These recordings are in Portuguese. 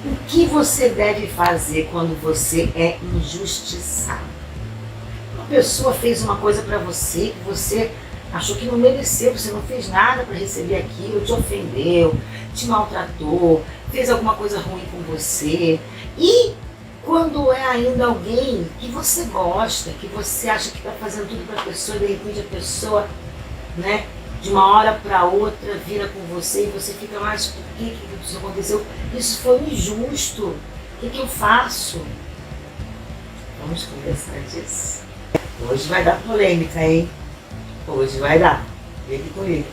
O que você deve fazer quando você é injustiçado? Uma pessoa fez uma coisa para você que você achou que não mereceu, você não fez nada para receber aquilo, te ofendeu, te maltratou, fez alguma coisa ruim com você. E quando é ainda alguém que você gosta, que você acha que está fazendo tudo para a pessoa, de repente a pessoa, né, de uma hora para outra vira com você e você fica, mas por que isso aconteceu? Isso foi injusto. O que eu faço? Vamos conversar disso. Hoje vai dar polêmica, hein? Hoje vai dar. Vem aqui comigo.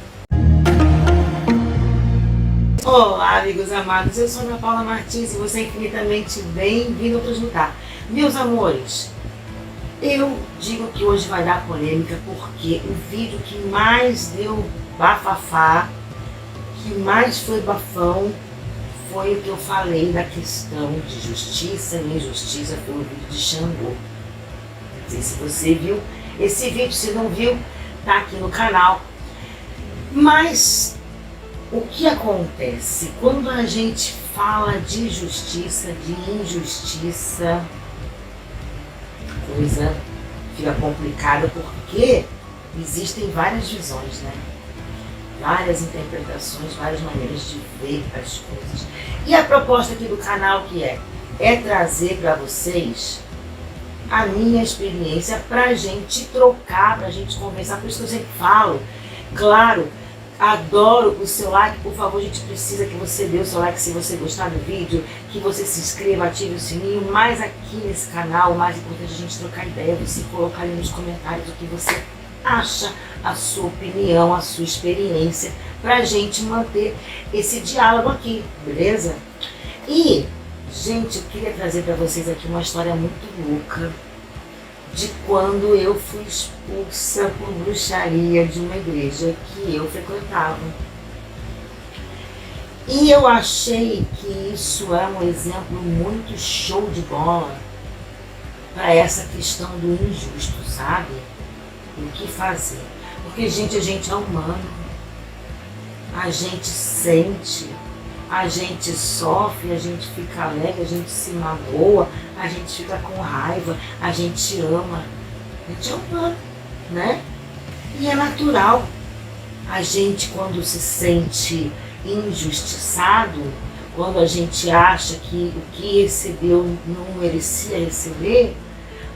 Olá, amigos amados. Eu sou a Ana Paula Martins e você é infinitamente bem-vindo para Lutar. Meus amores, eu digo que hoje vai dar polêmica porque o vídeo que mais deu bafafá, que mais foi bafão, foi o que eu falei da questão de justiça e injustiça, foi o vídeo de Xangô. Não sei se você viu esse vídeo, se não viu, tá aqui no canal. Mas o que acontece quando a gente fala de justiça, de injustiça, a coisa fica complicada porque existem várias visões, né? Várias interpretações, várias maneiras de ver as coisas. E a proposta aqui do canal que é trazer para vocês a minha experiência para a gente trocar, para a gente conversar. Por isso que eu sempre falo, claro, adoro o seu like. Por favor, a gente precisa que você dê o seu like se você gostar do vídeo, que você se inscreva, ative o sininho. Mas aqui nesse canal, o mais importante é a gente trocar ideia, você colocar ali nos comentários o que você acha, a sua opinião, a sua experiência, para a gente manter esse diálogo aqui, beleza? E, gente, eu queria trazer para vocês aqui uma história muito louca de quando eu fui expulsa por bruxaria de uma igreja que eu frequentava. E eu achei que isso é um exemplo muito show de bola para essa questão do injusto, sabe? O que fazer? Porque, gente, a gente é humano, a gente sente, a gente sofre, a gente fica alegre, a gente se magoa, a gente fica com raiva, a gente ama. A gente é humano, né? E é natural. A gente, quando se sente injustiçado, quando a gente acha que o que recebeu não merecia receber,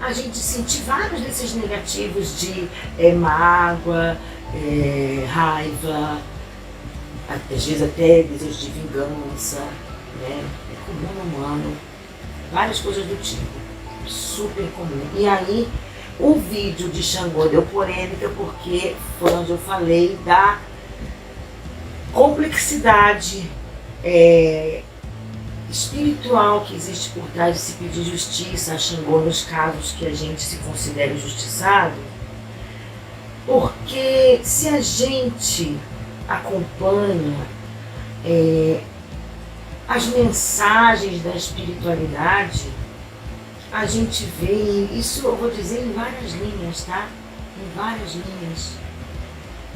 a gente sente vários desses negativos de mágoa, raiva, às vezes até desejo de vingança, né? É comum no humano, várias coisas do tipo, super comum. E aí o vídeo de Xangô deu polêmica porque foi onde eu falei da complexidade espiritual que existe por trás de se pedir justiça a Xangô nos casos que a gente se considera injustiçado. Porque se a gente acompanha as mensagens da espiritualidade, a gente vê, isso eu vou dizer em várias linhas, tá? Em várias linhas.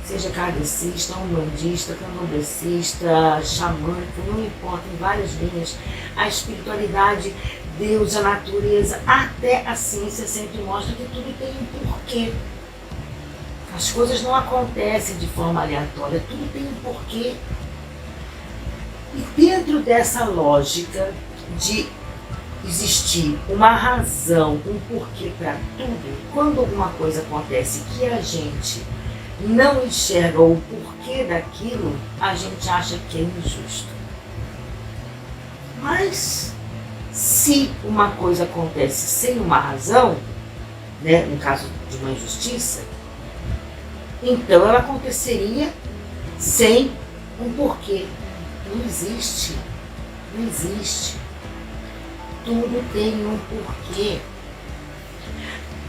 Seja kardecista, umbandista, candomblessista, xamânico, não importa, em várias linhas. A espiritualidade, Deus, a natureza, até a ciência sempre mostra que tudo tem um porquê. As coisas não acontecem de forma aleatória, tudo tem um porquê. E dentro dessa lógica de existir uma razão, um porquê para tudo, quando alguma coisa acontece que a gente não enxerga o porquê daquilo, a gente acha que é injusto. Mas se uma coisa acontece sem uma razão, né, no caso de uma injustiça, então ela aconteceria sem um porquê. Não existe. Não existe. Tudo tem um porquê.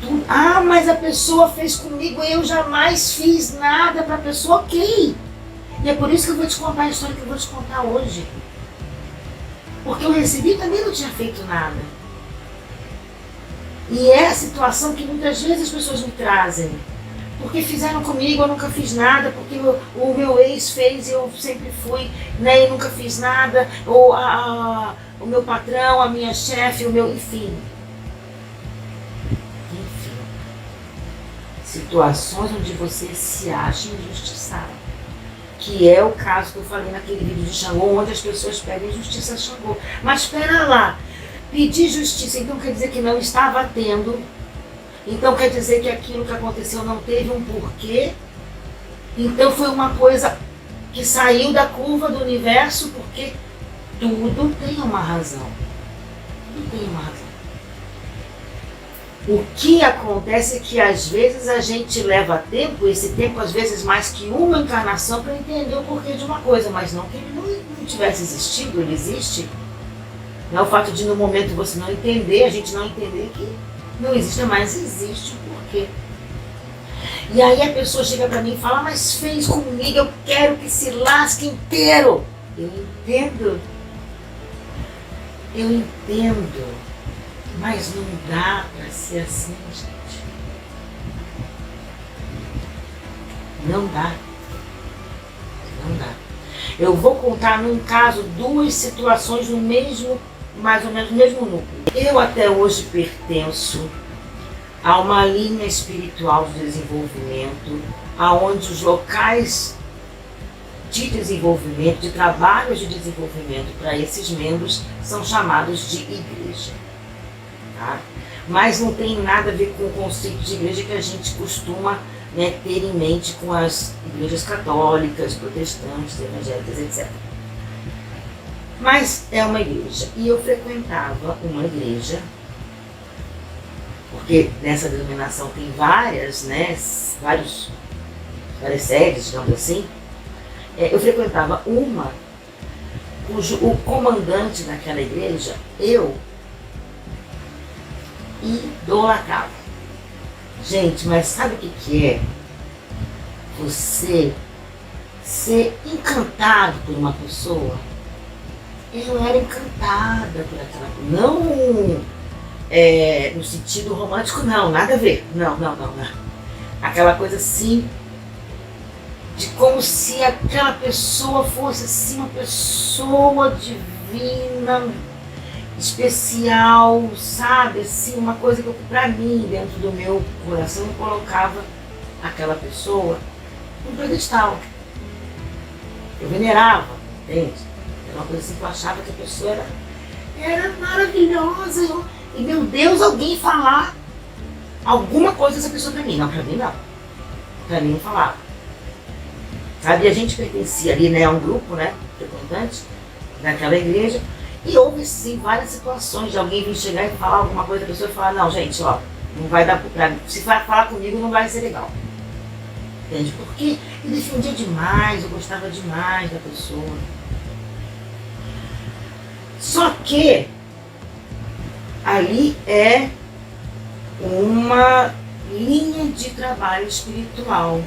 Tudo. Ah, mas a pessoa fez comigo e eu jamais fiz nada para a pessoa. Ok. E é por isso que eu vou te contar a história que eu vou te contar hoje. Porque eu recebi também não tinha feito nada. E é a situação que muitas vezes as pessoas me trazem porque fizeram comigo, eu nunca fiz nada, porque o meu ex fez e eu sempre fui, né, e nunca fiz nada, ou o meu patrão, a minha chefe, o meu, enfim. Situações onde você se acha injustiçado. Que é o caso que eu falei naquele vídeo de Xangô, onde as pessoas pedem justiça a Xangô. Mas espera lá, pedir justiça então quer dizer que não estava tendo, então quer dizer que aquilo que aconteceu não teve um porquê, então foi uma coisa que saiu da curva do universo, porque tudo tem uma razão. Tudo tem uma razão. O que acontece é que às vezes a gente leva tempo, esse tempo às vezes mais que uma encarnação, para entender o porquê de uma coisa, mas não que ele não tivesse existido, ele existe. Não é o fato de no momento você não entender, a gente não entender que não existe, mas existe o porquê. E aí a pessoa chega para mim e fala, mas fez comigo, eu quero que se lasque inteiro. Eu entendo. Eu entendo. Mas não dá para ser assim, gente. Não dá. Não dá. Eu vou contar num caso duas situações no mesmo, mais ou menos no mesmo núcleo. Eu até hoje pertenço a uma linha espiritual de desenvolvimento, aonde os locais de desenvolvimento, de trabalhos de desenvolvimento para esses membros são chamados de igreja. Tá? Mas não tem nada a ver com o conceito de igreja que a gente costuma, né, ter em mente com as igrejas católicas, protestantes, evangélicas, etc. Mas é uma igreja. E eu frequentava uma igreja, porque nessa denominação tem várias, né, várias sedes, digamos assim. Eu frequentava uma cujo o comandante daquela igreja, eu idolatrava. Gente, mas sabe o que é? Você ser encantado por uma pessoa. Eu era encantada por aquela pessoa. Não no sentido romântico, não, nada a ver. Não. Aquela coisa assim, de como se aquela pessoa fosse assim, uma pessoa divina, especial, sabe? Assim, uma coisa que pra mim, dentro do meu coração, eu colocava aquela pessoa num pedestal. Eu venerava, entende? Era uma coisa assim que eu achava que a pessoa era maravilhosa. E meu Deus, alguém falar alguma coisa dessa pessoa pra mim. Não, pra mim não. Pra mim não falava. Sabe, e a gente pertencia ali, né, a um grupo, né, frequentante daquela igreja, e houve sim várias situações de alguém vir chegar e falar alguma coisa da pessoa e falar, não, gente, ó, não vai dar pra mim, se vai falar comigo não vai ser legal. Entende? Porque eu defendia demais, eu gostava demais da pessoa. Só que ali é uma linha de trabalho espiritual.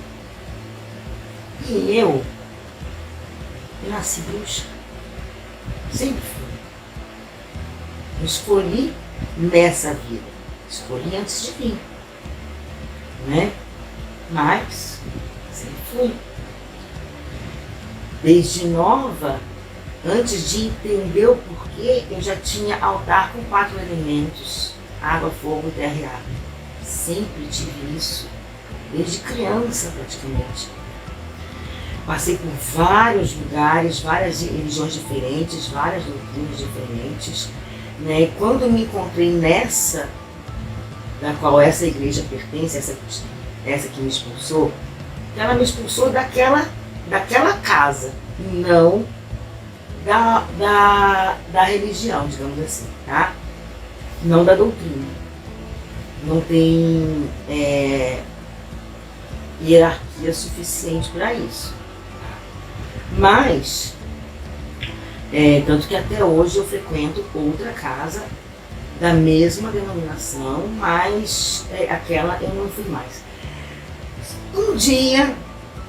E eu nasci bruxa. Sempre fui. Eu escolhi nessa vida. Escolhi antes de vir. Né? Mas sempre fui. Desde nova, antes de entender o porquê, eu já tinha altar com 4 elementos: água, fogo, terra e ar. Sempre tive isso. Desde criança, praticamente. Passei por vários lugares, várias religiões diferentes, várias doutrinas diferentes, né? E quando eu me encontrei nessa, da qual essa igreja pertence, essa que me expulsou, ela me expulsou daquela casa, não da religião, digamos assim, tá? Não da doutrina. Não tem hierarquia suficiente para isso. Mas, tanto que até hoje eu frequento outra casa da mesma denominação, mas aquela eu não fui mais. Um dia,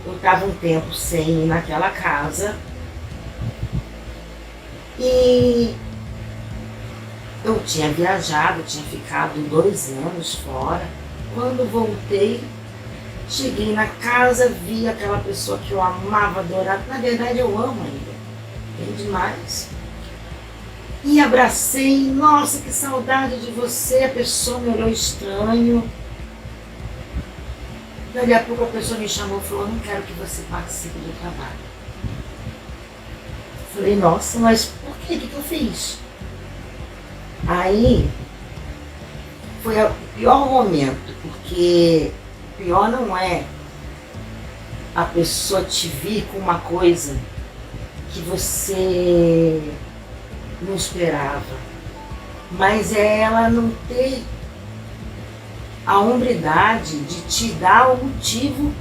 eu estava um tempo sem ir naquela casa e eu tinha viajado, tinha ficado 2 anos fora. Quando voltei, Cheguei na casa, vi aquela pessoa que eu amava, adorava. Na verdade, eu amo ainda. Bem demais. E abracei. Nossa, que saudade de você. A pessoa me olhou estranho. Dali a pouco a pessoa me chamou e falou: não quero que você participe do trabalho. Falei: nossa, mas por quê? O que eu fiz? Aí foi o pior momento, porque o pior não é a pessoa te vir com uma coisa que você não esperava, mas é ela não ter a hombridade de te dar o motivo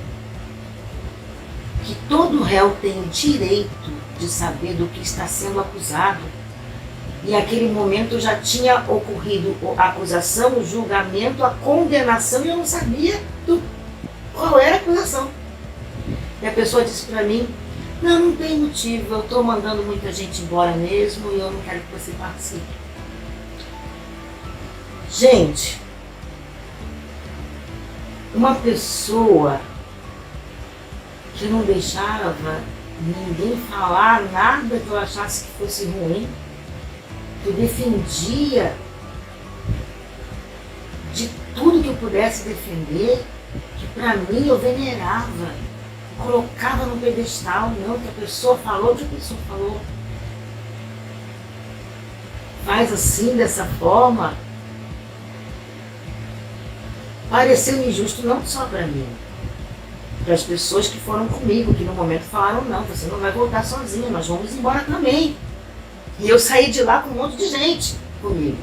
que todo réu tem o direito de saber do que está sendo acusado. E naquele momento já tinha ocorrido a acusação, o julgamento, a condenação, e eu não sabia qual era a acusação. E a pessoa disse para mim: não tem motivo, eu estou mandando muita gente embora mesmo e eu não quero que você participe. Gente, uma pessoa que não deixava ninguém falar nada que eu achasse que fosse ruim, que defendia de tudo que eu pudesse defender, que para mim eu venerava, colocava no pedestal, não, que a pessoa falou, que a pessoa falou. Faz assim, dessa forma, pareceu injusto não só para mim, para as pessoas que foram comigo, que no momento falaram: não, você não vai voltar sozinha, nós vamos embora também. E eu saí de lá com um monte de gente comigo.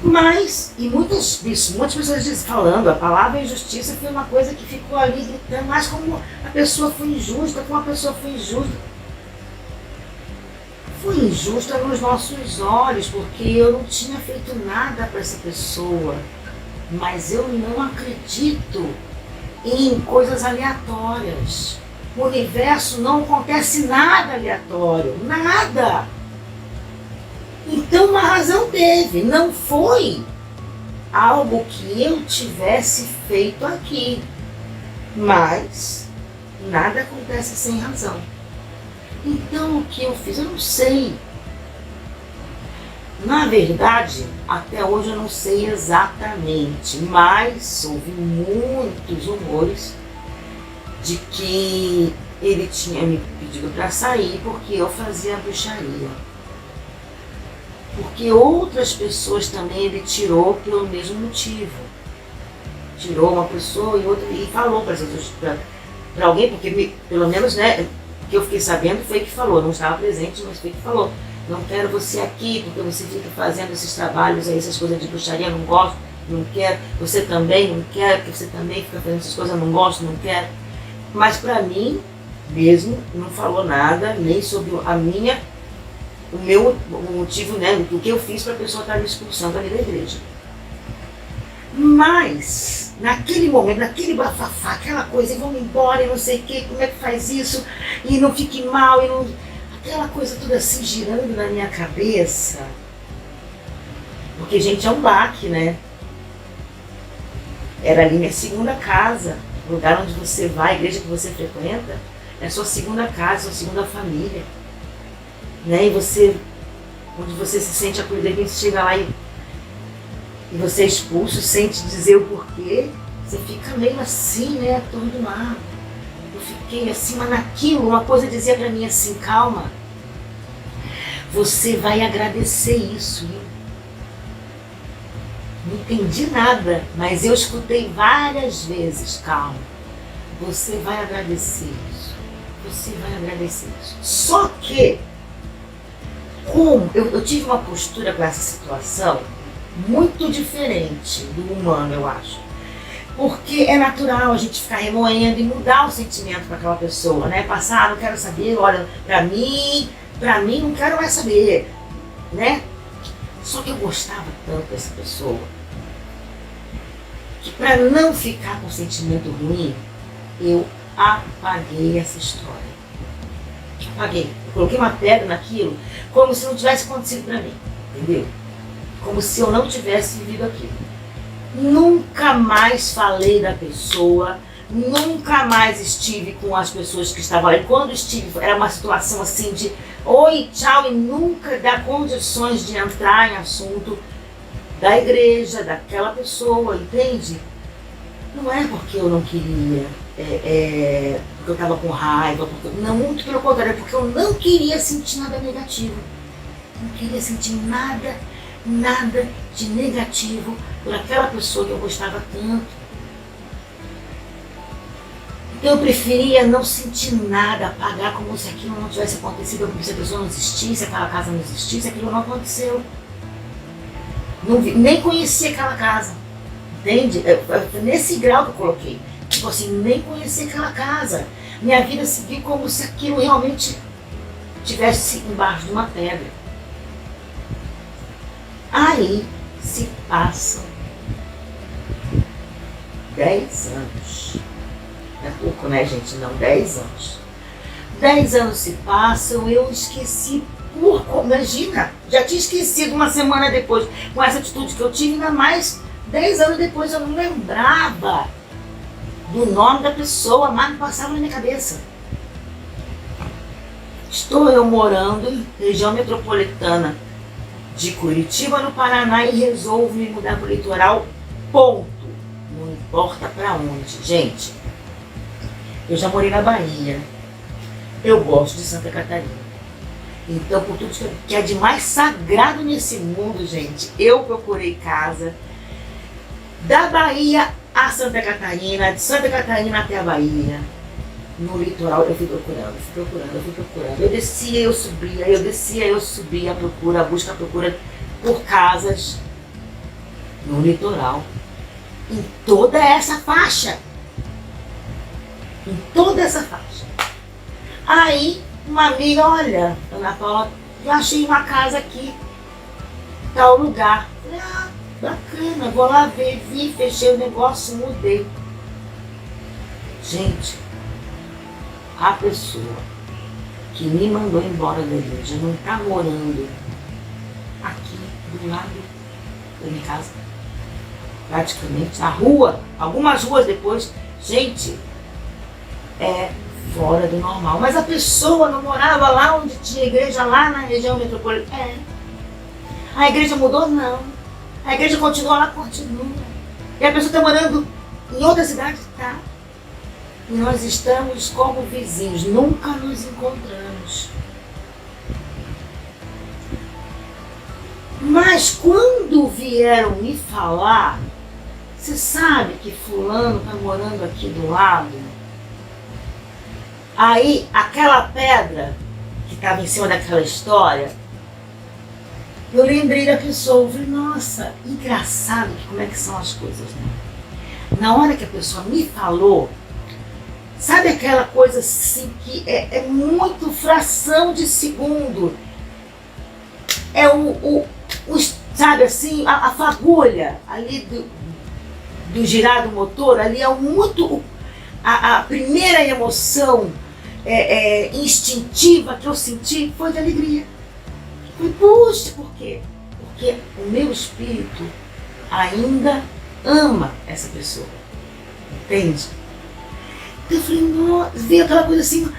Mas, e muitas pessoas dizem, falando, a palavra injustiça foi uma coisa que ficou ali gritando, mas como a pessoa foi injusta, como a pessoa foi injusta. Foi injusta nos nossos olhos, porque eu não tinha feito nada para essa pessoa. Mas eu não acredito em coisas aleatórias. No universo não acontece nada aleatório, nada. Então uma razão teve, não foi algo que eu tivesse feito aqui. Mas nada acontece sem razão. Então o que eu fiz, eu não sei. Na verdade, até hoje eu não sei exatamente, mas ouvi muitos rumores de que ele tinha me pedido para sair porque eu fazia bruxaria. Porque outras pessoas também ele tirou pelo mesmo motivo. Tirou uma pessoa e outra e falou para alguém, porque pelo menos, né, o que eu fiquei sabendo foi que falou, não estava presente, mas foi que falou: não quero você aqui porque você fica fazendo esses trabalhos aí, essas coisas de bruxaria, não gosto, não quero. Você também não quer, porque você também fica fazendo essas coisas, não gosto, não quero. Mas para mim mesmo não falou nada, nem sobre o meu motivo, né, do que eu fiz para a pessoa estar me expulsando ali da igreja. Mas, naquele momento, naquele bafafá, aquela coisa, e vamos embora e não sei o que, como é que faz isso, e não fique mal, e não... aquela coisa toda assim girando na minha cabeça. Porque, gente, é um baque, né? Era ali minha segunda casa. O lugar onde você vai, a igreja que você frequenta, é a sua segunda casa, sua segunda família. Né? E você, onde você se sente acolhido, e você chega lá e você é expulso, sente dizer o porquê, você fica meio assim, né, atordoado. Eu fiquei assim, mas naquilo, uma coisa dizia pra mim assim: calma, você vai agradecer isso. Não entendi nada, mas eu escutei várias vezes: calma, você vai agradecer isso, você vai agradecer isso. Só que, como eu tive uma postura com essa situação muito diferente do humano, eu acho. Porque é natural a gente ficar remoendo e mudar o sentimento para aquela pessoa, né? Passar: não quero saber, olha, pra mim não quero mais saber, né? Só que eu gostava tanto dessa pessoa que, para não ficar com sentimento ruim, eu apaguei essa história. Apaguei. Eu coloquei uma pedra naquilo, como se não tivesse acontecido para mim, entendeu? Como se eu não tivesse vivido aquilo. Nunca mais falei da pessoa, nunca mais estive com as pessoas que estavam ali. Quando estive, era uma situação assim de oi, tchau, e nunca dá condições de entrar em assunto da igreja, daquela pessoa, entende? Não é porque eu não queria, porque eu estava com raiva, não, muito pelo contrário, é porque eu não queria sentir nada negativo. Não queria sentir nada de negativo por aquela pessoa que eu gostava tanto. Então eu preferia não sentir nada, apagar como se aquilo não tivesse acontecido, como se a pessoa não existisse, aquela casa não existisse, aquilo não aconteceu. Não vi, nem conhecia aquela casa, entende? Nesse grau que eu coloquei. Tipo assim, nem conhecia aquela casa. Minha vida seguiu como se aquilo realmente estivesse embaixo de uma pedra. Aí se passam 10 anos. Não é pouco, né, gente? Não, 10 anos. 10 anos se passam, eu esqueci imagina, já tinha esquecido uma semana depois, com essa atitude que eu tive, ainda mais 10 anos depois eu não lembrava do nome da pessoa, mas não passava na minha cabeça. Estou eu morando em região metropolitana de Curitiba, no Paraná, e resolvo me mudar para o litoral, ponto. Não importa para onde. Gente, eu já morei na Bahia, eu gosto de Santa Catarina. Então, por tudo que é de mais sagrado nesse mundo, gente, eu procurei casa da Bahia a Santa Catarina, de Santa Catarina até a Bahia. No litoral eu fui procurando. Eu descia, eu subia, a procura, a busca, a procura por casas no litoral. Em toda essa faixa. Aí, uma amiga, olha, Ana Paula, eu achei uma casa aqui, tal lugar. Falei, bacana, vou lá ver, vi, fechei o negócio, mudei. Gente, a pessoa que me mandou embora da igreja não está morando aqui do lado da minha casa, praticamente, na rua, algumas ruas depois. Gente, é fora do normal. Mas a pessoa não morava lá onde tinha igreja, lá na região metropolitana. A igreja mudou? Não. A igreja continua lá? Continua. E a pessoa está morando em outra cidade? Tá. E nós estamos como vizinhos, nunca nos encontramos. Mas quando vieram me falar, você sabe que fulano está morando aqui do lado? Aí, aquela pedra que estava em cima daquela história, eu lembrei da pessoa. Eu falei, nossa, engraçado que como é que são as coisas, né? Na hora que a pessoa me falou, sabe aquela coisa assim que é muito fração de segundo? É sabe assim, a fagulha ali do girar do motor, ali é muito... A primeira emoção instintiva que eu senti foi de alegria. Falei, puxa, por quê? Porque o meu espírito ainda ama essa pessoa. Entende? Então eu falei, nossa, veio aquela coisa assim.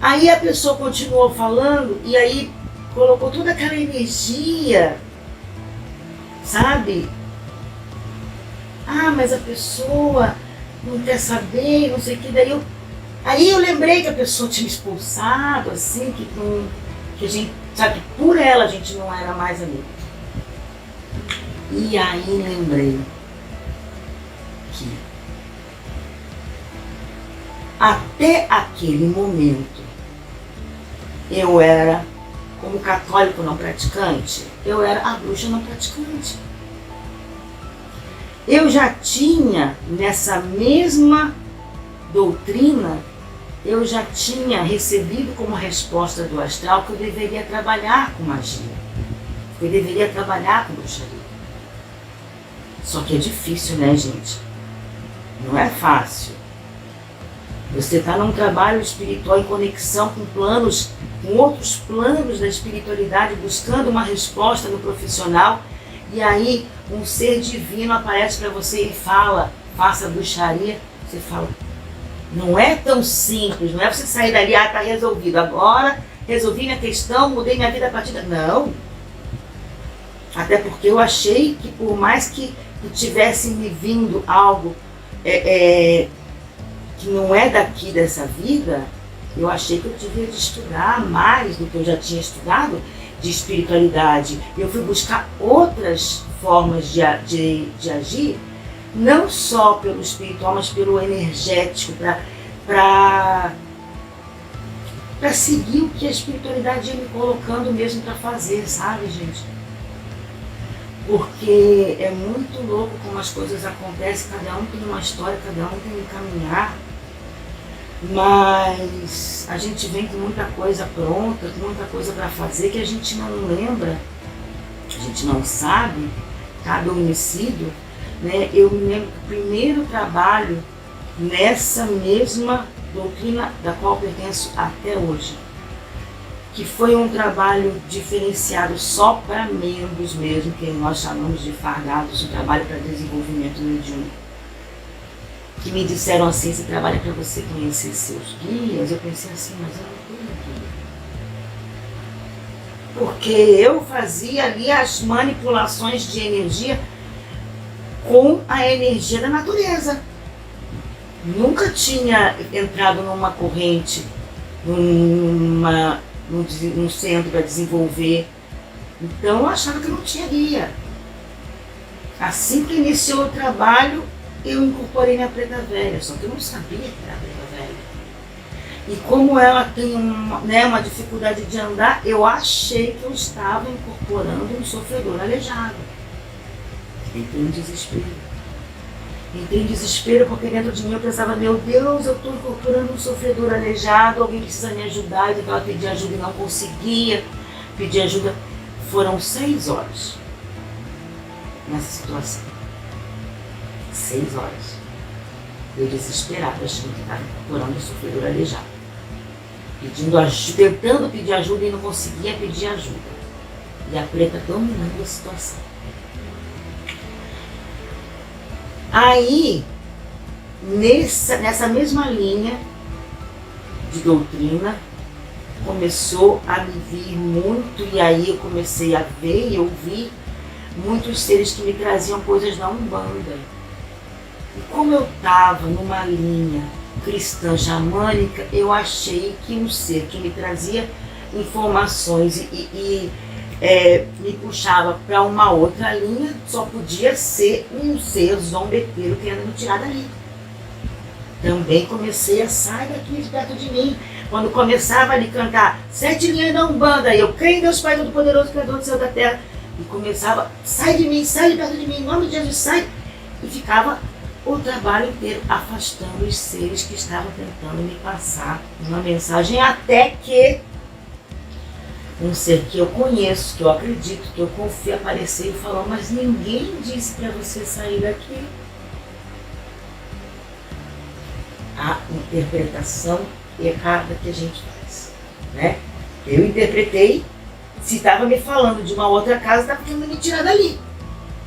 Aí a pessoa continuou falando e aí colocou toda aquela energia, sabe? Mas a pessoa não quer saber, não sei o que, aí eu lembrei que a pessoa tinha expulsado, assim, que a gente, sabe, que por ela a gente não era mais amigo. E aí lembrei que até aquele momento eu era, como católico não praticante, eu era a bruxa não praticante. Eu já tinha, nessa mesma doutrina, eu já tinha recebido como resposta do astral que eu deveria trabalhar com magia, que eu deveria trabalhar com bruxaria. Só que é difícil, né, gente? Não é fácil. Você está num trabalho espiritual em conexão com outros planos da espiritualidade, buscando uma resposta no profissional, E aí um ser divino aparece para você e fala, faça bruxaria. Você fala, não é tão simples, não é você sair dali, tá resolvido. Agora resolvi minha questão, mudei minha vida a partir da... Não. Até porque eu achei que por mais que tivesse me vindo algo que não é daqui dessa vida, eu achei que eu devia de estudar mais do que eu já tinha estudado de espiritualidade. Eu fui buscar outras formas de agir, não só pelo espiritual, mas pelo energético, para seguir o que a espiritualidade ia me colocando mesmo para fazer, sabe, gente? Porque é muito louco como as coisas acontecem, cada um tem uma história, cada um tem um caminhar, mas a gente vem com muita coisa pronta, com muita coisa para fazer que a gente não lembra, a gente não sabe, tá adormecido, né? Eu me lembro que o primeiro trabalho nessa mesma doutrina da qual pertenço até hoje, que foi um trabalho diferenciado só para membros mesmo, que nós chamamos de fardados, um trabalho para desenvolvimento mediúnico, que me disseram assim, esse trabalho é para você conhecer seus guias. Eu pensei assim, mas eu não tenho guia. Porque eu fazia ali as manipulações de energia com a energia da natureza. Nunca tinha entrado numa corrente, num centro para desenvolver. Então eu achava que eu não tinha guia. Assim que iniciou o trabalho, eu incorporei minha preta velha, só que eu não sabia que era a preta velha. E como ela tem uma dificuldade de andar, eu achei que eu estava incorporando um sofredor aleijado. Entrei em desespero. Entrei em desespero porque dentro de mim eu pensava, meu Deus, eu estou incorporando um sofredor aleijado, alguém precisa me ajudar. E eu pedi ajuda e não conseguia pedir ajuda. Foram 6 horas nessa situação. 6 horas. Eu desesperada, achando que estava incorporando um sofredor aleijado. Pedindo ajuda, tentando pedir ajuda e não conseguia pedir ajuda. E a preta dominando a situação. Aí, nessa mesma linha de doutrina, começou a me vir muito, e aí eu comecei a ver e ouvir muitos seres que me traziam coisas da Umbanda. E como eu estava numa linha cristã xamânica, eu achei que um ser que me trazia informações e me puxava para uma outra linha só podia ser um ser zombeteiro querendo me tirar dali. Também comecei a sair daqui de perto de mim. Quando começava a lhe cantar 7 linhas da Umbanda, e eu creio em Deus Pai Todo-Poderoso, Criador do céu e da terra, e começava, sai de mim, sai de perto de mim, em nome de Jesus, sai, e ficava o trabalho inteiro afastando os seres que estavam tentando me passar uma mensagem, até que um ser que eu conheço, que eu acredito, que eu confio, apareceu e falou, mas ninguém disse para você sair daqui. A interpretação errada que a gente faz, né? Eu interpretei, se estava me falando de uma outra casa, estava querendo me tirar dali.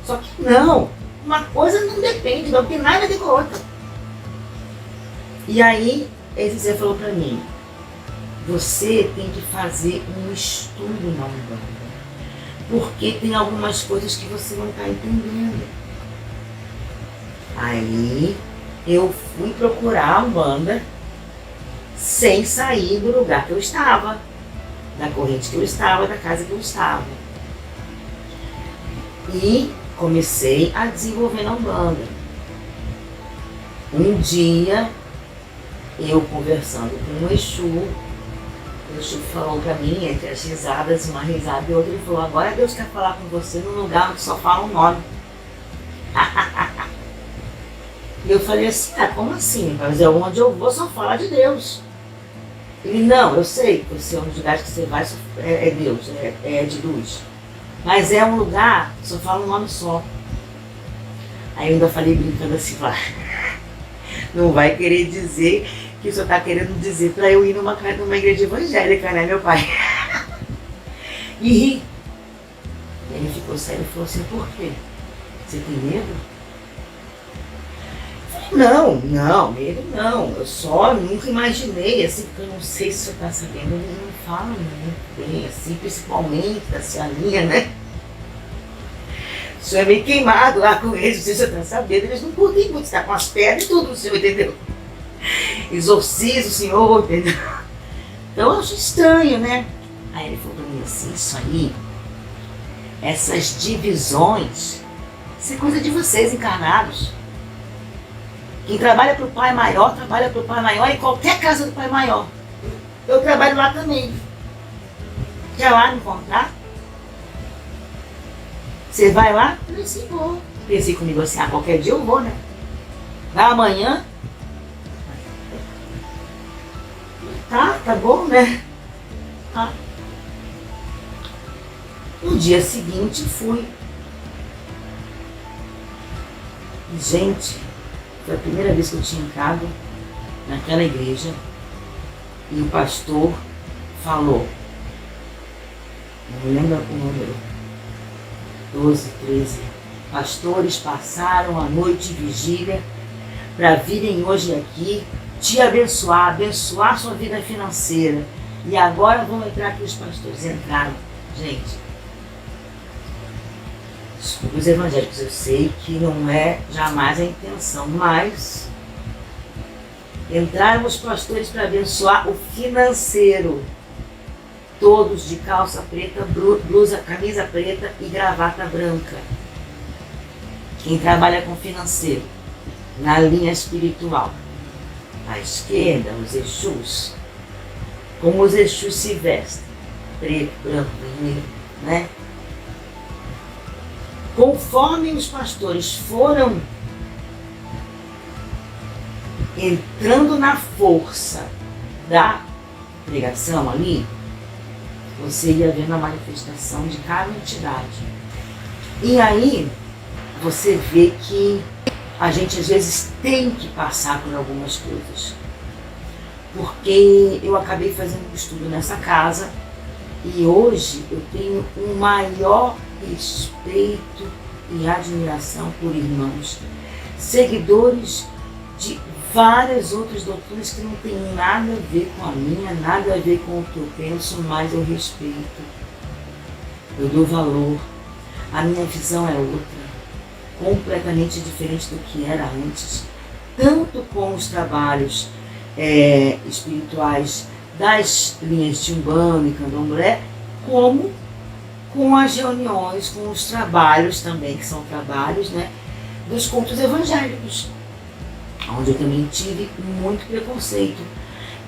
Só que não, uma coisa não depende, não tem nada a ver com a outra. E aí, esse ser falou para mim, você tem que fazer um estudo na Umbanda, porque tem algumas coisas que você não está entendendo. Aí eu fui procurar a Umbanda sem sair do lugar que eu estava, da corrente que eu estava, da casa que eu estava. E comecei a desenvolver na Umbanda. Um dia, eu conversando com o Exu falou pra mim, entre as risadas, uma risada e outra, ele falou, agora Deus quer falar com você num lugar onde só fala um nome. E eu falei assim, como assim? Mas é onde eu vou só falar de Deus. Ele, não, eu sei que você é um dos lugares que você vai, é Deus, é de luz. Mas é um lugar que só fala um nome só. Aí eu ainda falei brincando assim, não vai querer dizer que o senhor está querendo dizer para eu ir numa igreja evangélica, né, meu pai? E ele ficou ficou sério e falou assim, por quê? Você tem medo? Eu falei, não, medo não. Eu só nunca imaginei, assim, porque eu não sei se você está sabendo, eles não falam muito bem, assim, principalmente da Cianinha, né? O senhor é meio queimado lá com eles, não sei se você está sabendo, eles não curtem muito, está com as pernas e tudo, o senhor, entendeu? Exorciza o senhor, entendeu? Então eu acho estranho, né? Aí ele falou pra mim assim, isso aí, essas divisões, isso é coisa de vocês encarnados. Quem trabalha para o Pai Maior, trabalha para o Pai Maior em qualquer casa do Pai Maior. Eu trabalho lá também. Quer lá me encontrar? Você vai lá? Eu falei assim, vou. Pensei comigo assim, qualquer dia eu vou, né? Da amanhã. Tá bom, né? Tá. No dia seguinte fui. Gente, foi a primeira vez que eu tinha entrado naquela igreja e o pastor falou, não lembro o número, 12, 13, pastores passaram a noite de vigília para virem hoje aqui te abençoar sua vida financeira. E agora vão entrar aqui os pastores. Entraram. Gente, desculpa os evangélicos, eu sei que não é jamais a intenção, mas entraram os pastores para abençoar o financeiro. Todos de calça preta, blusa, camisa preta e gravata branca. Quem trabalha com financeiro, na linha espiritual. À esquerda, os Exus. Como os Exus se vestem. Preto, branco, vermelho, né? Conforme os pastores foram entrando na força da pregação ali, você ia vendo a manifestação de cada entidade. E aí, você vê que a gente às vezes tem que passar por algumas coisas. Porque eu acabei fazendo um estudo nessa casa e hoje eu tenho um maior respeito e admiração por irmãos, seguidores de várias outras doutrinas que não tem nada a ver com a minha, nada a ver com o que eu penso, mas eu respeito, eu dou valor, a minha visão é outra, completamente diferente do que era antes, tanto com os trabalhos espirituais das linhas de Umbanda e Candomblé, como com as reuniões, com os trabalhos também, que são trabalhos, né, dos cultos evangélicos, onde eu também tive muito preconceito.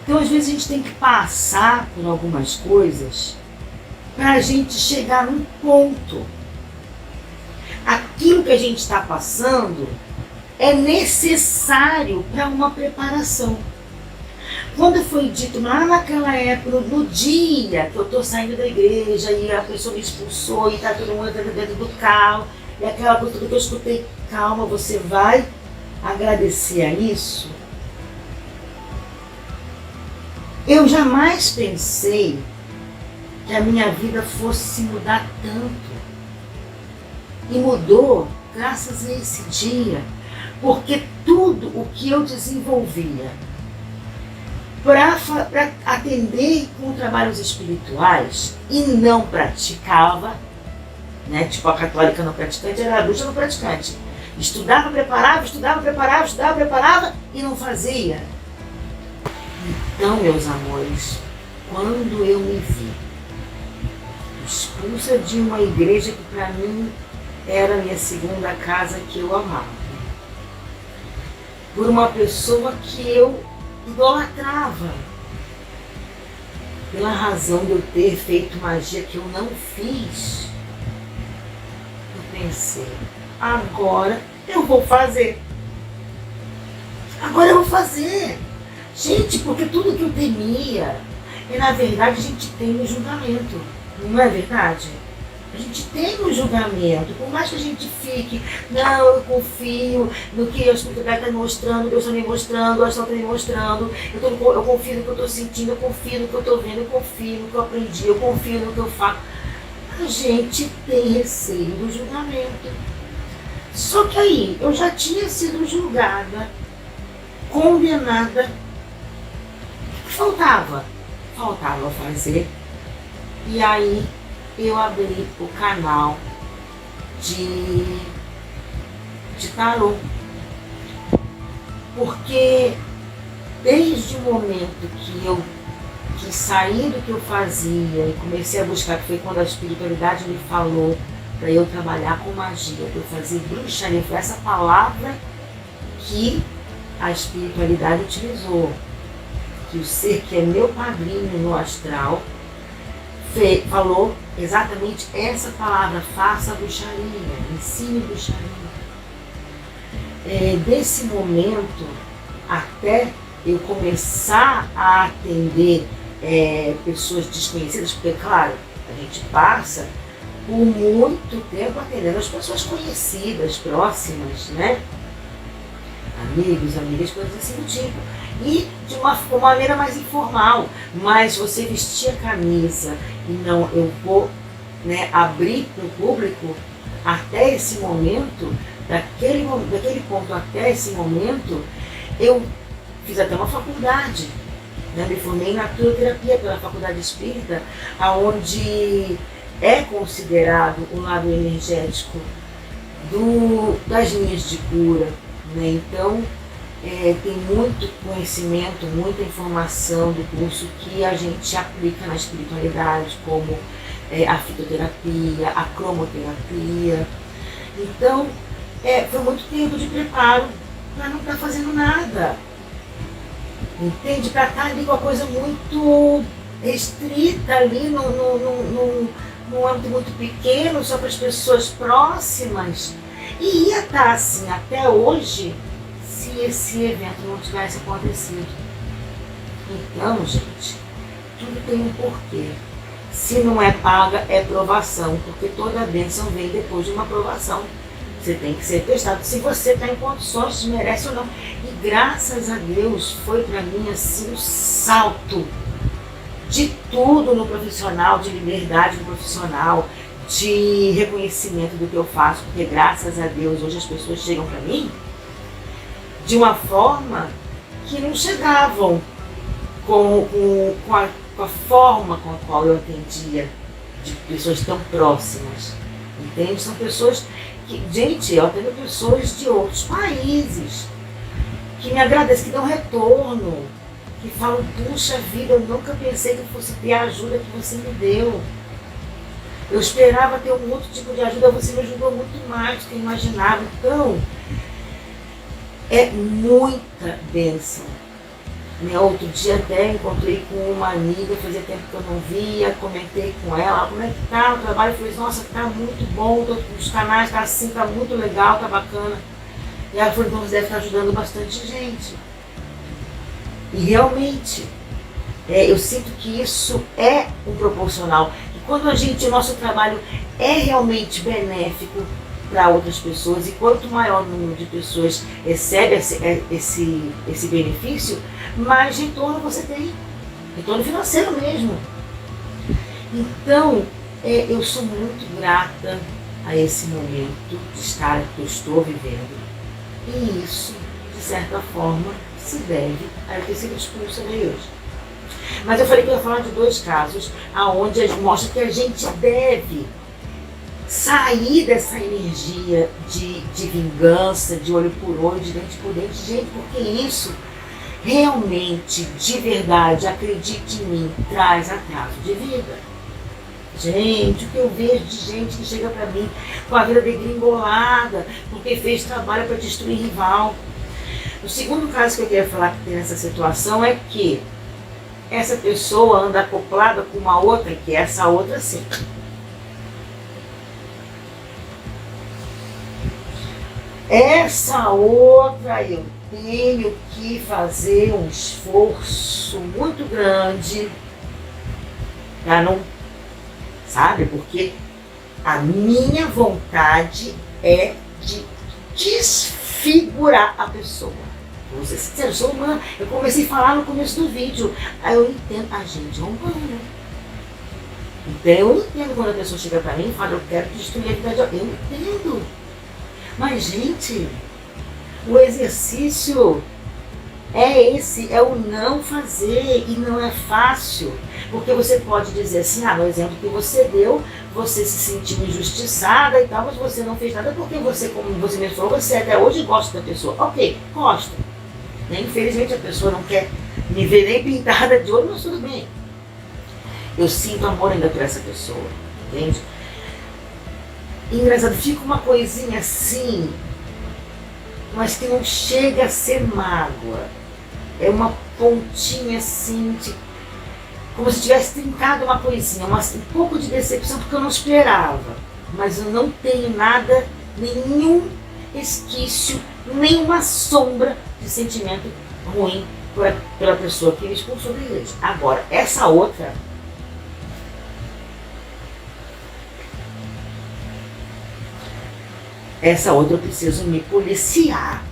Então, às vezes, a gente tem que passar por algumas coisas para a gente chegar num ponto. Aquilo que a gente está passando é necessário para uma preparação. Quando foi dito lá naquela época, no dia que eu estou saindo da igreja e a pessoa me expulsou e está todo mundo dentro do carro, e aquela coisa que eu escutei, calma, você vai agradecer a isso? Eu jamais pensei que a minha vida fosse mudar tanto. E mudou graças a esse dia, porque tudo o que eu desenvolvia para atender com trabalhos espirituais e não praticava, né? Tipo a católica não praticante, era a bruxa não praticante. Estudava, preparava e não fazia. Então, meus amores, quando eu me vi expulsa de uma igreja que para mim era a minha segunda casa, que eu amava, por uma pessoa que eu idolatrava, pela razão de eu ter feito magia que eu não fiz, eu pensei, agora eu vou fazer. Agora eu vou fazer. Gente, porque tudo que eu temia, e na verdade a gente tem um julgamento, não é verdade? A gente tem um julgamento, por mais que a gente fique, não, eu confio no que a espiritualidade está me mostrando, Deus está me mostrando, o astral está me mostrando, eu confio no que eu estou sentindo, eu confio no que eu estou vendo, eu confio no que eu aprendi, eu confio no que eu faço. a gente tem receio do julgamento. Só que aí, eu já tinha sido julgada, condenada. Faltava fazer. E aí eu abri o canal de tarô. Porque desde o momento que eu quis sair do que eu fazia e comecei a buscar, que foi quando a espiritualidade me falou para eu trabalhar com magia, para eu fazer bruxaria, foi essa palavra que a espiritualidade utilizou. Que o ser que é meu padrinho no astral falou exatamente essa palavra: faça bruxaria, ensine bruxaria. Desse momento até eu começar a atender pessoas desconhecidas, porque, claro, a gente passa por muito tempo atendendo as pessoas conhecidas, próximas, né? Amigos, amigas, coisas assim do tipo. E de uma maneira mais informal. Mas você vestir a camisa e não, eu vou, né, abrir para o público até esse momento, daquele ponto até esse momento, eu fiz até uma faculdade, né? Me formei na naturoterapia pela Faculdade Espírita, onde é considerado o lado energético das linhas de cura, né? Então, tem muito conhecimento, muita informação do curso que a gente aplica na espiritualidade, como a fitoterapia, a cromoterapia. Então, foi muito tempo de preparo para não estar fazendo nada. Entende? Para estar ali com a coisa muito restrita ali, num âmbito muito pequeno, só para as pessoas próximas. E ia estar assim até hoje, se esse evento não tivesse acontecido. Então, gente, tudo tem um porquê. Se não é paga, é provação, porque toda a bênção vem depois de uma provação. Você tem que ser testado se você está em condições, se merece ou não. E graças a Deus foi para mim assim o salto de tudo no profissional, de liberdade no profissional, de reconhecimento do que eu faço, porque graças a Deus hoje as pessoas chegam para mim de uma forma que não chegavam com a forma com a qual eu atendia, de pessoas tão próximas, entende? São pessoas que, gente, eu atendo pessoas de outros países que me agradecem, que dão retorno, que falam: puxa vida, eu nunca pensei que eu fosse ter a ajuda que você me deu. Eu esperava ter um outro tipo de ajuda, você me ajudou muito mais do que eu imaginava. Então, é muita bênção. Outro dia até encontrei com uma amiga, fazia tempo que eu não via, comentei com ela: como é que tá o trabalho? Eu falei: nossa, tá muito bom, os canais tá assim, tá muito legal, tá bacana. E ela falou: então você deve estar ajudando bastante gente. E realmente, eu sinto que isso é um proporcional. E quando o nosso trabalho é realmente benéfico para outras pessoas, e quanto maior o número de pessoas recebe esse benefício, mais retorno você tem, retorno financeiro mesmo. Então, eu sou muito grata a esse momento de estar que eu estou vivendo, e isso, de certa forma, se deve a eu ter sido expulsa daí hoje. Mas eu falei que eu ia falar de 2 casos onde mostra que a gente deve sair dessa energia de vingança, de olho por olho, de dente por dente, gente, porque isso realmente, de verdade, acredite em mim, traz atraso de vida. Gente, o que eu vejo de gente que chega pra mim com a vida degringolada, porque fez trabalho para destruir rival. O segundo caso que eu queria falar que tem nessa situação é que essa pessoa anda acoplada com uma outra, que é essa outra sim. Essa outra eu tenho que fazer um esforço muito grande para não, sabe? Porque a minha vontade é de desfigurar a pessoa. Vou ser sincero, eu sou humana. Eu comecei a falar no começo do vídeo. Aí eu entendo, a gente é humana. Então eu entendo quando a pessoa chega pra mim e fala, eu quero destruir a vida de alguém. Eu entendo. Mas, gente, o exercício é esse, é o não fazer, e não é fácil. Porque você pode dizer assim, no exemplo que você deu, você se sentiu injustiçada e tal, mas você não fez nada porque você, como você mesmo falou, você até hoje gosta da pessoa. Ok, gosta. Infelizmente a pessoa não quer me ver nem pintada de olho, mas tudo bem. Eu sinto amor ainda por essa pessoa, entende? E, engraçado, fica uma coisinha assim, mas que não chega a ser mágoa. É uma pontinha assim, como se tivesse trincado uma coisinha, um pouco de decepção, porque eu não esperava. Mas eu não tenho nada, nenhum resquício, nenhuma sombra de sentimento ruim pela pessoa que me expulsou da igreja. Agora, essa outra eu preciso me policiar.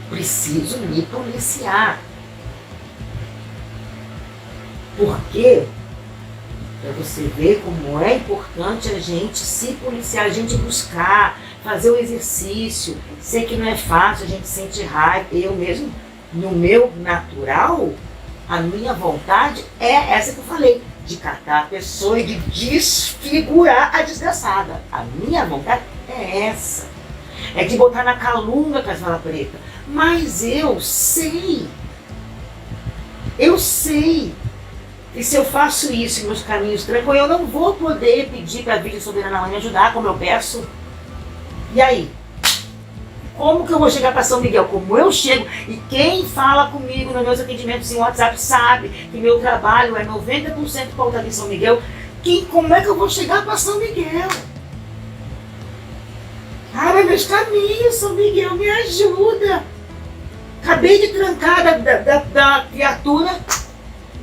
Preciso me policiar. Por quê? Para você ver como é importante a gente se policiar, a gente buscar, fazer o exercício. Sei que não é fácil, a gente sente raiva. Eu mesmo, no meu natural, a minha vontade é essa que eu falei, de catar a pessoa e de desfigurar a desgraçada. A minha vontade é essa. É de botar na calunga com as valas pretas. Mas eu sei. E se eu faço isso em meus caminhos tranquilos, eu não vou poder pedir para a Virgem Soberana Mãe me ajudar, como eu peço. E aí? Como que eu vou chegar para São Miguel? Como eu chego? E quem fala comigo nos meus atendimentos em WhatsApp sabe que meu trabalho é 90% pautado em São Miguel. Como é que eu vou chegar para São Miguel? Meus caminhos, São Miguel, me ajuda. Acabei de trancar da criatura,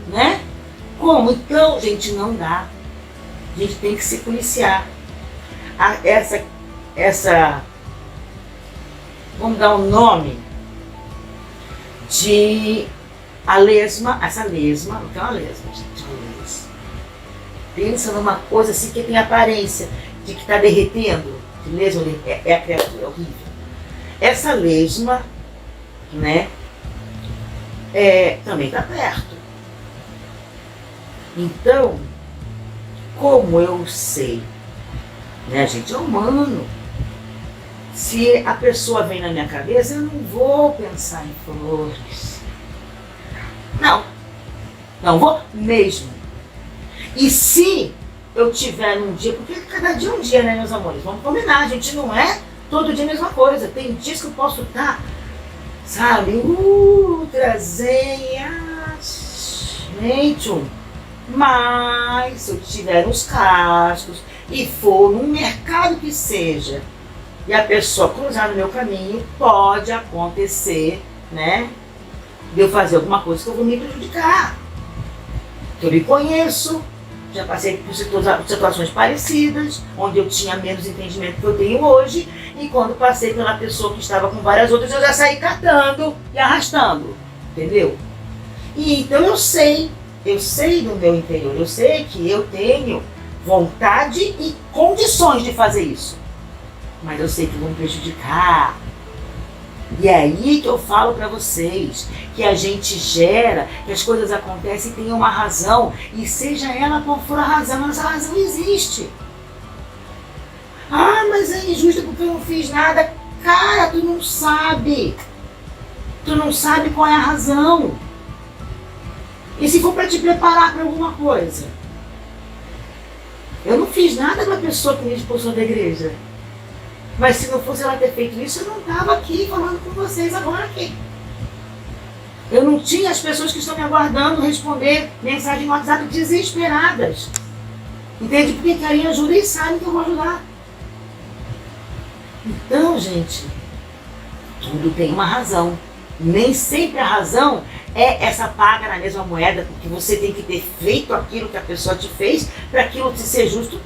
né? Como? Então, gente, não dá. A gente tem que se policiar. Vamos dar um nome de a lesma, essa lesma, não é uma lesma, gente, uma lesma. Pensa numa coisa assim que tem aparência de que está derretendo. Que lesma é a criatura, é horrível. Essa lesma, né, também está perto. Então, como eu sei, né, a gente é humano. Se a pessoa vem na minha cabeça, eu não vou pensar em flores. Não vou mesmo. E se eu tiver num dia, porque cada dia é um dia, né, meus amores? Vamos combinar, a gente não é todo dia a mesma coisa. Tem dias que eu posso estar, sabe, mas se eu tiver uns cascos e for num mercado que seja, e a pessoa cruzar no meu caminho, pode acontecer, né, de eu fazer alguma coisa que eu vou me prejudicar. Que eu me conheço, já passei por situações parecidas, onde eu tinha menos entendimento que eu tenho hoje, e quando passei pela pessoa que estava com várias outras, eu já saí catando e arrastando, entendeu? E então eu sei no meu interior, eu sei que eu tenho vontade e condições de fazer isso. Mas eu sei que vão me prejudicar. E é aí que eu falo para vocês, que a gente gera, que as coisas acontecem e tem uma razão, e seja ela qual for a razão, mas a razão existe. Mas é injusto porque eu não fiz nada. Cara, tu não sabe. Tu não sabe qual é a razão. E se for para te preparar para alguma coisa? Eu não fiz nada com a pessoa que me expulsou da igreja. Mas se não fosse ela ter feito isso, eu não estava aqui falando com vocês agora aqui. Eu não tinha as pessoas que estão me aguardando responder mensagem no WhatsApp desesperadas. Entende? Porque querem ajuda e sabem que eu vou ajudar. Então, gente, tudo tem uma razão. Nem sempre a razão é essa paga na mesma moeda, porque você tem que ter feito aquilo que a pessoa te fez para aquilo te ser justo.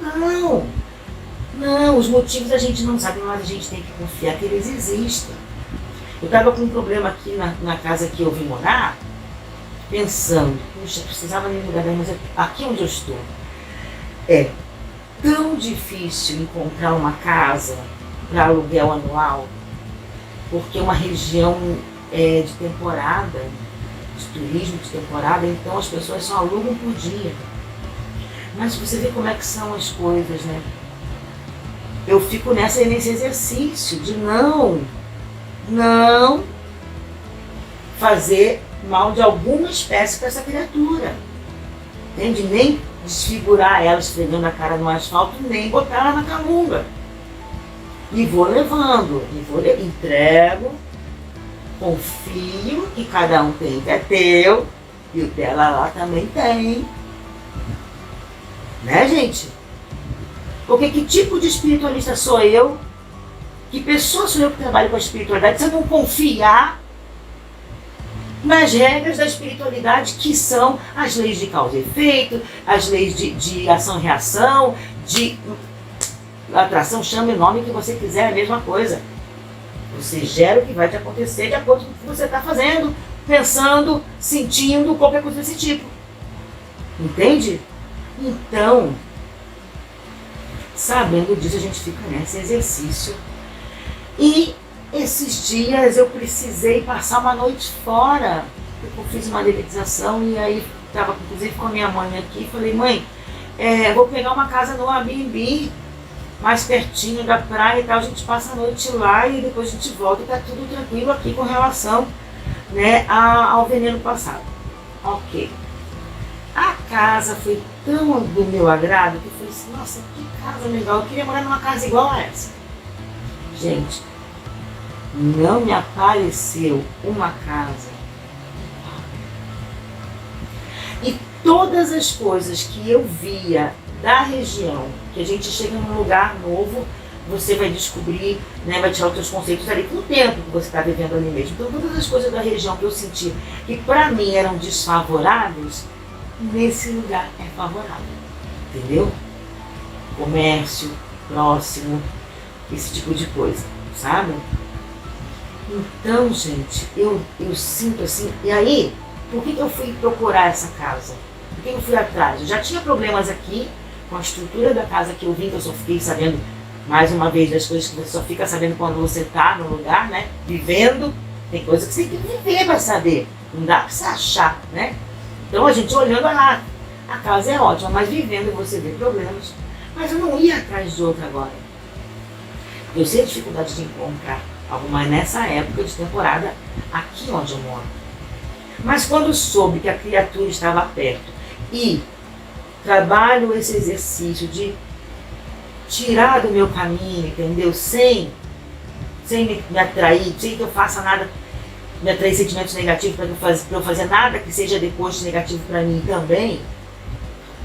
Não, os motivos a gente não sabe, mas a gente tem que confiar que eles existem. Eu estava com um problema aqui na casa que eu vim morar, pensando, puxa, precisava me mudar daí, mas aqui onde eu estou. É tão difícil encontrar uma casa para aluguel anual, porque é uma região de temporada, de turismo de temporada, então as pessoas só alugam por dia. Mas você vê como é que são as coisas, né? Eu fico nesse exercício de não fazer mal de alguma espécie para essa criatura. Entende? Nem desfigurar ela esfregando a cara no asfalto, nem botar ela na calunga. E vou levando, entrego, confio que cada um tem que é teu, e o dela lá também tem. Né, gente? Porque que tipo de espiritualista sou eu? Que pessoa sou eu que trabalho com a espiritualidade se eu não confiar nas regras da espiritualidade, que são as leis de causa e efeito, as leis de ação e reação, de atração, chame o nome que você quiser, é a mesma coisa. Você gera o que vai te acontecer de acordo com o que você está fazendo, pensando, sentindo, qualquer coisa desse tipo. Entende? Então, sabendo disso, a gente fica nesse exercício. E esses dias eu precisei passar uma noite fora, porque eu fiz uma dedetização e aí estava inclusive com a minha mãe aqui e falei, mãe, vou pegar uma casa no Airbnb, mais pertinho da praia e tal, a gente passa a noite lá e depois a gente volta e tá tudo tranquilo aqui com relação, né, ao veneno passado. Ok. A casa foi tão do meu agrado que eu falei assim, nossa, que casa legal, eu queria morar numa casa igual a essa. Gente, não me apareceu uma casa. E todas as coisas que eu via da região, que a gente chega num lugar novo, você vai descobrir, né, vai tirar os seus conceitos ali com o tempo que você está vivendo ali mesmo. Então todas as coisas da região que eu senti que para mim eram desfavoráveis, nesse lugar é favorável. Entendeu? Comércio, próximo, esse tipo de coisa, sabe? Então, gente, eu sinto assim, e aí, por que eu fui procurar essa casa? Por que eu fui atrás? Eu já tinha problemas aqui com a estrutura da casa que eu vim, que eu só fiquei sabendo, mais uma vez, das coisas que você só fica sabendo quando você está no lugar, né? Vivendo, tem coisa que você tem que viver para saber, não dá para você achar, né? Então a gente olhando lá, a casa é ótima, mas vivendo você vê problemas. Mas eu não ia atrás de outra agora. Eu sei a dificuldade de encontrar alguma nessa época de temporada aqui onde eu moro. Mas quando soube que a criatura estava perto e trabalho esse exercício de tirar do meu caminho, entendeu? Sem me atrair, sem que eu faça nada, me atrair sentimentos negativos para eu fazer nada que seja depois negativo para mim também,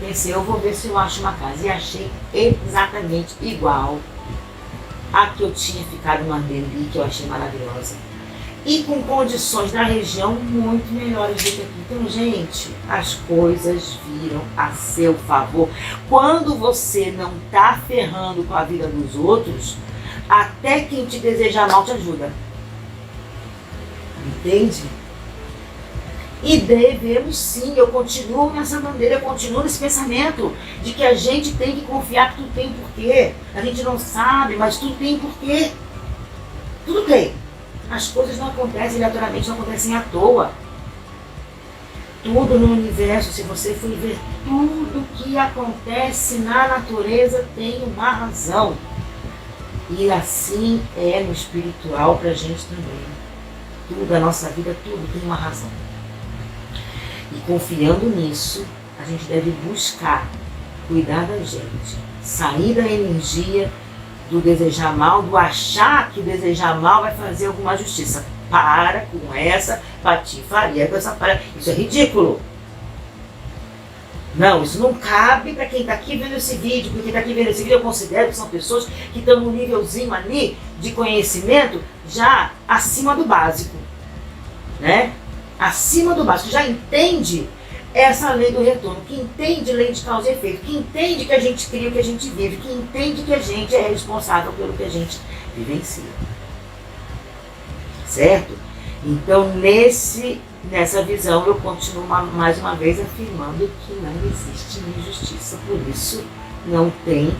pensei, eu vou ver se eu acho uma casa. E achei exatamente igual a que eu tinha ficado no Airbnb, que eu achei maravilhosa. E com condições da região muito melhores do que aqui. Então, gente, as coisas viram a seu favor. Quando você não está ferrando com a vida dos outros, até quem te deseja mal te ajuda. Entende? E devemos sim, eu continuo nessa bandeira, eu continuo nesse pensamento de que a gente tem que confiar que tudo tem porquê. A gente não sabe, mas tudo tem porquê. Tudo tem. As coisas não acontecem aleatoriamente, não acontecem à toa. Tudo no universo, se você for ver, tudo que acontece na natureza tem uma razão. E assim é no espiritual pra gente também. Tudo, a nossa vida, tudo tem uma razão. E confiando nisso, a gente deve buscar cuidar da gente, sair da energia do desejar mal, do achar que desejar mal vai fazer alguma justiça. Para com essa patifaria, com essa para. Isso é ridículo. Não, isso não cabe para quem está aqui vendo esse vídeo, porque quem está aqui vendo esse vídeo eu considero que são pessoas que estão num nívelzinho ali de conhecimento já acima do básico, né? Acima do básico, já entende essa lei do retorno, que entende lei de causa e efeito, que entende que a gente cria o que a gente vive, que entende que a gente é responsável pelo que a gente vivencia. Certo? Então, nessa visão, eu continuo mais uma vez afirmando que não existe injustiça. Por isso, Não tem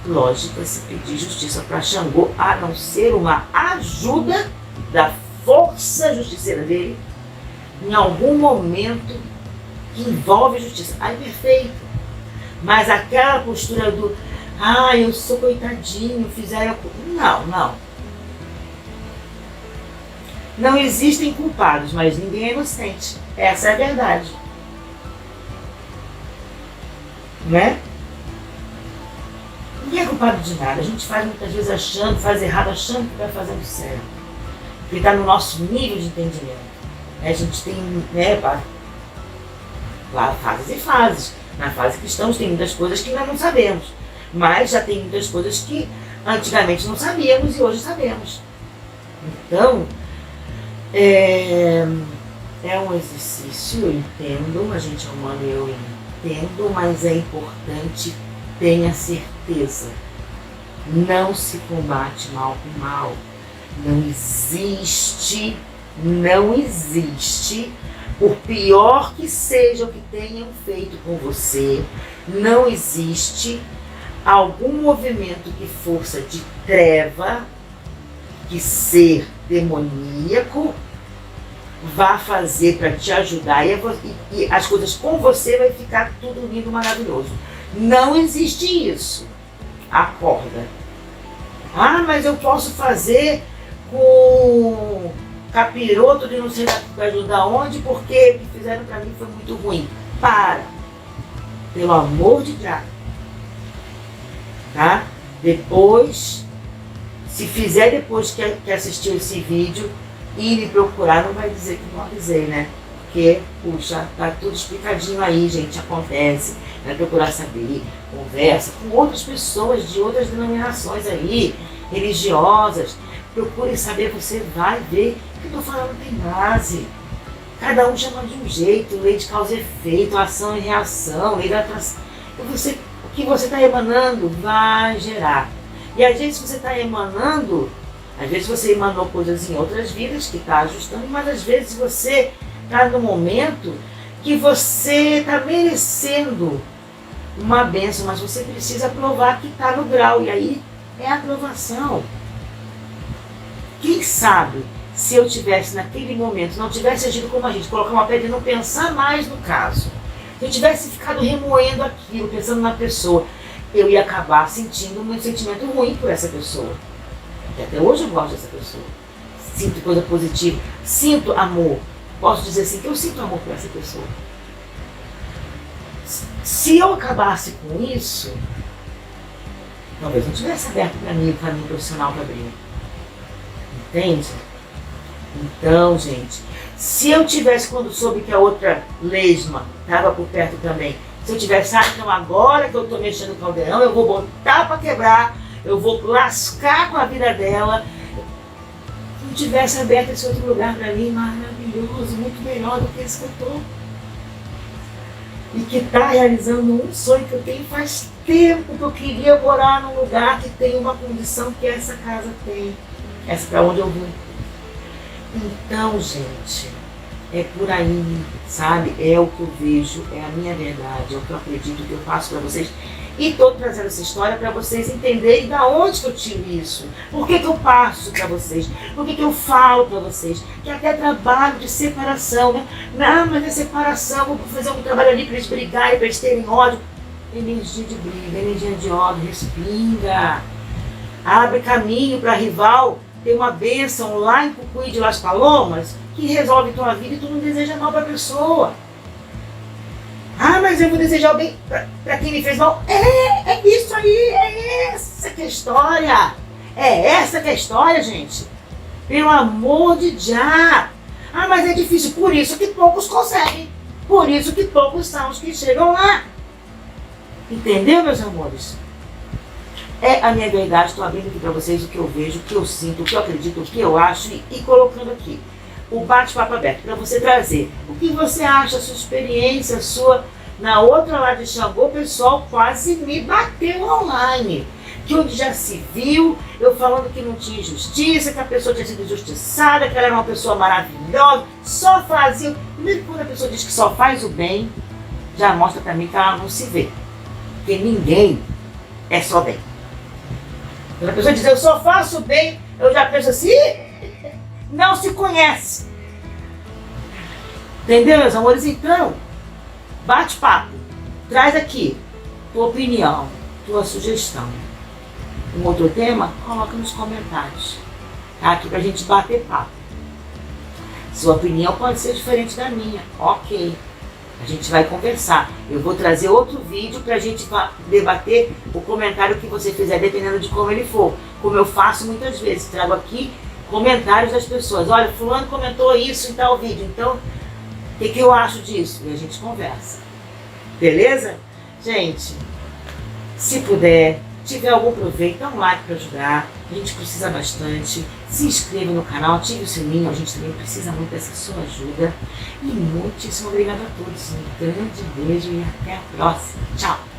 lógica se pedir justiça para Xangô, a não ser uma ajuda da força justiceira dele em algum momento que envolve justiça. Aí perfeito. Mas aquela postura do eu sou coitadinho, fizeram. Não, não. Não existem culpados, mas ninguém é inocente. Essa é a verdade. Né? Ninguém é culpado de nada. A gente faz muitas vezes achando, faz errado achando que vai fazendo certo. Porque está no nosso nível de entendimento. A gente tem, lá fases e fases. Na fase que estamos tem muitas coisas que ainda não sabemos. Mas já tem muitas coisas que antigamente não sabíamos e hoje sabemos. Então, é um exercício, eu entendo, a gente é humano, eu entendo, mas é importante, tenha certeza. Não se combate mal com mal. Não existe, por pior que seja o que tenham feito com você, não existe algum movimento que força de treva, que ser demoníaco, vá fazer para te ajudar e as coisas com você vai ficar tudo lindo, maravilhoso. Não existe isso. Acorda. Mas eu posso fazer com capiroto de não sei da onde, porque o que fizeram para mim foi muito ruim. Para. Pelo amor de Deus. Tá? Depois, se fizer depois que assistiu esse vídeo e me procurar, não vai dizer que não avisei, né? Porque, puxa, tá tudo explicadinho aí, gente, acontece. Vai procurar saber, conversa com outras pessoas de outras denominações aí, religiosas. Procure saber, você vai ver que eu tô falando tem base. Cada um chama de um jeito, lei de causa e efeito, ação e reação, lei da atração. O que você está emanando vai gerar. E às vezes você está emanando, às vezes você emanou coisas em outras vidas que está ajustando, mas às vezes você está no momento que você está merecendo uma bênção, mas você precisa provar que está no grau, e aí é a aprovação. Quem sabe, se eu tivesse naquele momento, não tivesse agido como a gente, colocar uma pedra e não pensar mais no caso, se eu tivesse ficado remoendo aquilo, pensando na pessoa, eu ia acabar sentindo um sentimento ruim por essa pessoa. Porque até hoje eu gosto dessa pessoa. Sinto coisa positiva, sinto amor. Posso dizer assim que eu sinto amor por essa pessoa. Se eu acabasse com isso, talvez não tivesse aberto para mim o caminho profissional para abrir. Entende? Então, gente, se eu tivesse, quando soube que a outra lesma estava por perto também, se eu tivesse, então agora que eu estou mexendo no caldeirão, eu vou botar para quebrar, eu vou lascar com a vida dela. Se não tivesse aberto esse outro lugar para mim, maravilhoso, muito melhor do que esse que eu estou. E que está realizando um sonho que eu tenho faz tempo, que eu queria morar num lugar que tem uma condição que essa casa tem. Essa para onde eu vou. Então, gente, é por aí, sabe? É o que eu vejo, é a minha verdade, é o que eu acredito, que eu faço para vocês. E estou trazendo essa história para vocês entenderem da onde que eu tiro isso. Por que eu passo para vocês? Por que eu falo para vocês? Que até trabalho de separação, né? Não, mas é separação, vou fazer um trabalho ali para eles brigarem, para eles terem ódio. Energia de briga, energia de ódio, respinga. Abre caminho para rival. Tem uma bênção lá em Cucuí de Las Palomas que resolve tua vida e tu não deseja mal para a pessoa. Mas eu vou desejar o bem para quem me fez mal. É isso aí, é essa que é a história. É essa que é a história, gente. Pelo amor de Jah. Mas é difícil, por isso que poucos conseguem. Por isso que poucos são os que chegam lá. Entendeu, meus amores? É a minha verdade, estou abrindo aqui para vocês o que eu vejo, o que eu sinto, o que eu acredito, o que eu acho e colocando aqui o bate-papo aberto para você trazer o que você acha, a sua experiência, a sua... Na outra lá de Xangô, o pessoal quase me bateu online, que onde já se viu, eu falando que não tinha justiça, que a pessoa tinha sido injustiçada, que ela era uma pessoa maravilhosa, só fazia... Primeiro, quando a pessoa diz que só faz o bem, já mostra para mim que ela não se vê, porque ninguém é só bem. Quando a pessoa diz, eu só faço bem, eu já penso assim, não se conhece. Entendeu, meus amores? Então, bate papo. Traz aqui tua opinião, tua sugestão. Um outro tema, coloca nos comentários. Tá? Aqui pra gente bater papo. Sua opinião pode ser diferente da minha. Ok. A gente vai conversar. Eu vou trazer outro vídeo pra gente debater o comentário que você fizer, dependendo de como ele for. Como eu faço muitas vezes. Trago aqui comentários das pessoas. Olha, fulano comentou isso em tal vídeo. Então, o que eu acho disso? E a gente conversa. Beleza? Gente, se puder, tiver algum proveito, dá um like para ajudar. A gente precisa bastante. Se inscreva no canal, ative o sininho. A gente também precisa muito dessa sua ajuda. E muitíssimo obrigado a todos. Um grande beijo e até a próxima. Tchau!